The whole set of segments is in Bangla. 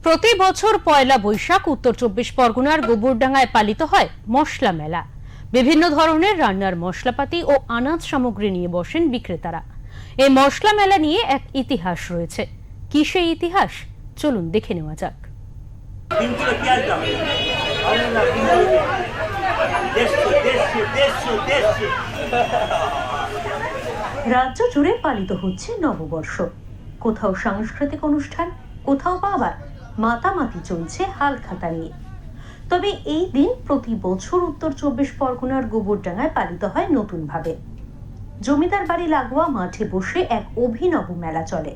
প্রতি বছর পয়লা বৈশাখ উত্তর চব্বিশ পরগনার গোবরডাঙ্গায় পালিত হয় মশলা মেলা। বিভিন্ন ধরনের রান্নার মশলাপাতি ও আনাজ সামগ্রী নিয়ে বসেন বিক্রেতারা। এই মশলা মেলা নিয়ে এক ইতিহাস রয়েছে। কি সেই ইতিহাস, চলুন দেখে নেওয়া যাক। রাজ্য জুড়ে পালিত হচ্ছে নববর্ষ। কোথাও সাংস্কৃতিক অনুষ্ঠান, কোথাও বা আবার মাতামাতি চলছে হালখাতা নিয়ে। তবে এই দিন প্রতি বছর উত্তর চব্বিশ পরগনার গোবরডাঙ্গায় পালিত হয় নতুন ভাবে। জমিদার বাড়ি লাগোয়া মাঠে বসে এক অভিনব মেলা চলে।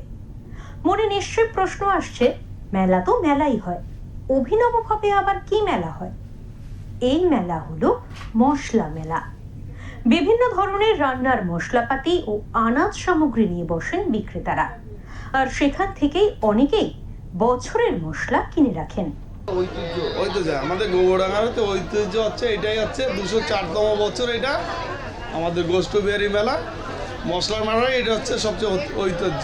মনে নিশ্চয় প্রশ্ন আসছে, মেলা তো মেলাই হয়, অভিনব ভাবে আবার কি মেলা হয়? এই মেলা হলো মশলা মেলা। বিভিন্ন ধরনের রান্নার মশলাপাতি ও আনাজ সামগ্রী নিয়ে বসেন বিক্রেতারা, আর সেখান থেকেই অনেকেই বছরের মশলা কিনে রাখেন। ঐতিহ্য আমাদের গোবরডাঙ্গার তো ঐতিহ্য হচ্ছে, এটাই হচ্ছে 204তম বছর। এটা আমাদের গোষ্ঠ বিহারি মেলা, মশলার মেলা, এটা হচ্ছে সবচেয়ে ঐতিহ্য।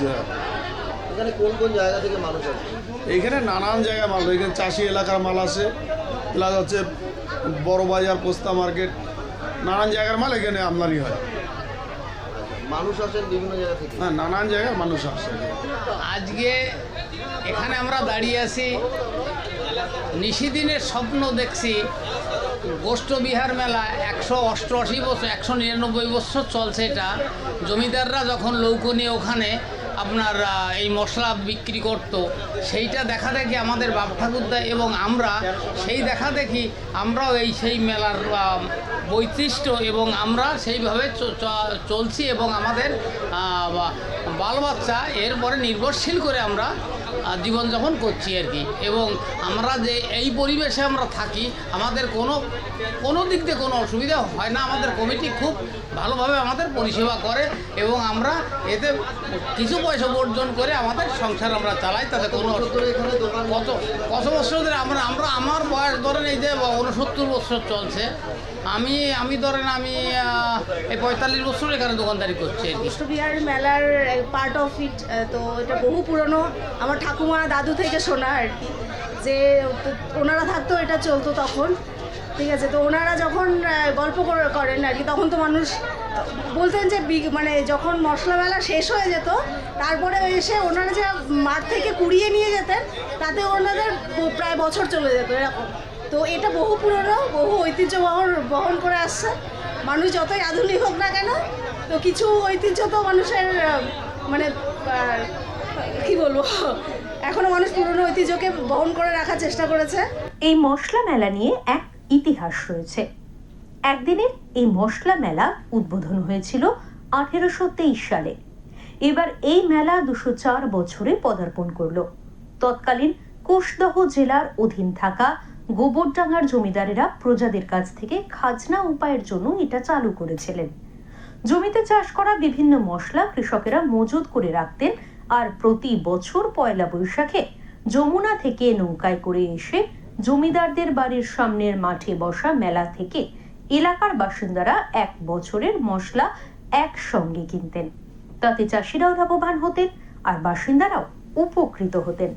এখানে কোন কোন জায়গা থেকে মানুষ আসে? এইখানে নানান জায়গায় মাল, এখানে চাষি এলাকার মাল আসে, প্লাস হচ্ছে বড় বাজার, পোস্তা মার্কেট, নানান জায়গার মাল এখানে আমদানি হয়। মানুষ আসেন বিভিন্ন জায়গা থেকে? হ্যাঁ, নানান জায়গায় মানুষ আসে। আজকে এখানে আমরা দাঁড়িয়ে আছি, নিশিদিনের স্বপ্ন দেখছি। গোষ্ঠ বিহার মেলা 188 বছর, 199 বছর চলছে এটা। জমিদাররা যখন লৌকো নিয়ে ওখানে আপনার এই মশলা বিক্রি করত, সেইটা দেখা দেখি আমাদের বাপ ঠাকুরদা এবং আমরা সেই দেখা দেখি আমরাও সেই মেলার বৈশিষ্ট্য এবং আমরা সেইভাবে চলছি এবং আমাদের বাল বাচ্চা এরপরে নির্ভরশীল করে আমরা জীবনযাপন করছি আর কি। এবং আমরা যে এই পরিবেশে আমরা থাকি, আমাদের কোনো দিক দিয়ে কোনো অসুবিধা হয় না। আমাদের কমিটি খুব ভালোভাবে আমাদের পরিষেবা করে এবং আমরা এতে কিছু পয়সা উপার্জন করে আমাদের সংসার আমরা চালাই। তাতে কোনো কত বছর ধরে আমার বয়স ধরেন এই যে 69 বছর চলছে। আমি ধরেন আমি এই 45 বছর এখানে দোকানদারি করছি। গোষ্ঠ বিহার মেলার পার্ট অফ ইট। তো এটা বহু পুরনো, আমার ঠাকুমা দাদু থেকে শোনা আর কি, যে ওনারা থাকতো এটা চলতো তখন, ঠিক আছে। তো ওনারা যখন গল্প করেন আর কি, তখন তো মানুষ বলতেন যে মানে যখন মশলা মেলা শেষ হয়ে যেত, তারপরে এসে ওনারা যে মাঠ থেকে কুড়িয়ে নিয়ে যেতেন, তাতে ওনাদের প্রায় বছর চলে যেত এরকম। তো এটা বহু পুরনো, বহু ঐতিহ্য বহন করে আসছে। মানুষ যতই আধুনিক হোক না কেন, তো কিছু ঐতিহ্য তো মানুষের মানে কি বলবো, এখনো মানুষ পুরনো ঐতিহ্যকে বহন করে রাখার চেষ্টা করেছে। এই মশলা মেলা নিয়ে এক ইতিহাস রয়েছে। একদিনের এই মশলা মেলা উদ্বোধন হয়েছিল 1823 সালে। এবার এই মেলা 204 বছরে পদার্পণ করলো। তৎকালীন কুশদহ জেলার অধীন থাকা গোবরডাঙ্গার জমিদারেরা প্রজাদের কাছ থেকে খাজনা উপায়ের জন্য এটা চালু করেছিলেন। জমিতে চাষ করা বিভিন্ন মশলা কৃষকেরা মজুত করে রাখতেন, আর প্রতি বছর পয়লা বৈশাখে যমুনা থেকে নৌকায় করে এসে জমিদারদের বাড়ির সামনের মাঠে বসা মেলা থেকে এলাকার বাসিন্দারা এক বছরের মশলা একসঙ্গে কিনতেন। তাতে চাষিরাও লাভবান হতেন আর বাসিন্দারাও উপকৃত হতেন।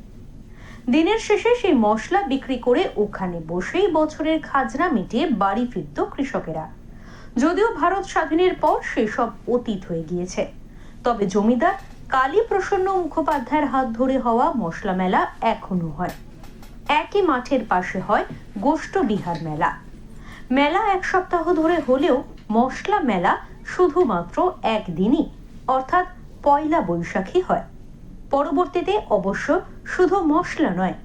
দিনের শেষে সেই মশলা বিক্রি করে ওখানে বসেই বছরের খাজনা মিটিয়ে বাড়ি ফিরত কৃষকেরা। যদিও ভারত স্বাধীনের পর সেসব অতীত হয়ে গিয়েছে, তবে জমিদার কালী প্রসন্ন মুখোপাধ্যায়ের হাত ধরে হওয়া মশলা মেলা এখনো হয়। একই মাঠের পাশে হয় গোষ্ঠ বিহার মেলা। মেলা এক সপ্তাহ ধরে হলেও মশলা মেলা শুধুমাত্র একদিনই, অর্থাৎ পয়লা বৈশাখী হয়। পরবর্তীতে অবশ্য শুধু মশলা নয়,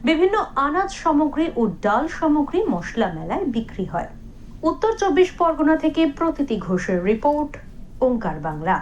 বিভিন্ন আনাজ সামগ্রী ও ডাল সামগ্রী মশলা মেলায় বিক্রি হয়। উত্তর চব্বিশ পরগনা থেকে প্রতীতি ঘোষের রিপোর্ট, ওঙ্কার বাংলা।